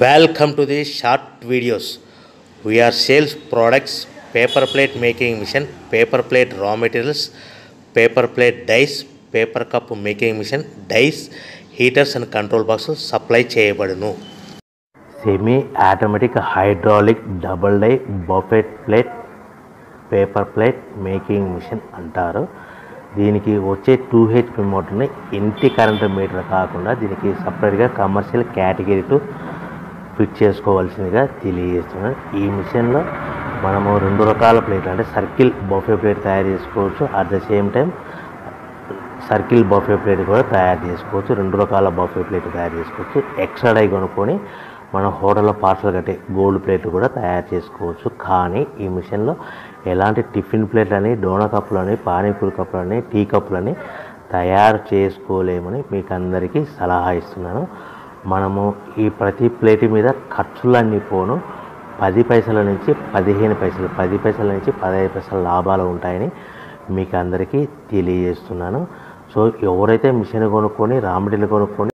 Welcome to the short videos. We are sales products, paper plate making machine, paper plate raw materials, paper plate dies, paper cup making machine, dies, heaters and control boxes supply చేయబడును. Semi automatic hydraulic double die buffet plate paper plate making machine అంటారు. దీనికి వచ్చే 2HP మోటార్ని ఇంటి current meter కాకుండా దీనికి సపరేట్గా commercial category fit చేసుకోవాల్సిందిగా తెలియజేస్తున్నాను. ఈ మిషన్లో మనము 2 రకాల ప్లేట్లు అంటే సర్కిల్ బఫే ప్లేట్ తయారు చేసుకోవచ్చు. At the same time circle buffet plate కూడా తయారు చేసుకోవచ్చు. 2 రకాల బఫే ప్లేట్ తయారు చేసుకోవచ్చు. ఎక్స్ట్రా డై కొనుక్కొని మనం హోటల్లో పార్సల్ కట్టే గోల్డ్ ప్లేట్లు కూడా తయారు చేసుకోవచ్చు. కానీ ఈ మిషన్లో ఎలాంటి టిఫిన్ ప్లేట్లని, డోనా కప్పులని, పానీపూరి కప్పులని, టీ కప్పులని తయారు చేసుకోలేమని మీకు అందరికీ సలహా ఇస్తున్నాను. మనము ఈ ప్రతి ప్లేట్ మీద ఖర్చులన్నీ పోను 10 పైసల నుంచి 15 పైసలు, 10 పైసల నుంచి 15 పైసల లాభాలు ఉంటాయని మీకు అందరికీ తెలియజేస్తున్నాను. సో ఎవరైతే మిషన్ కొనుక్కొని రా మెటీరియల్ కొనుక్కొని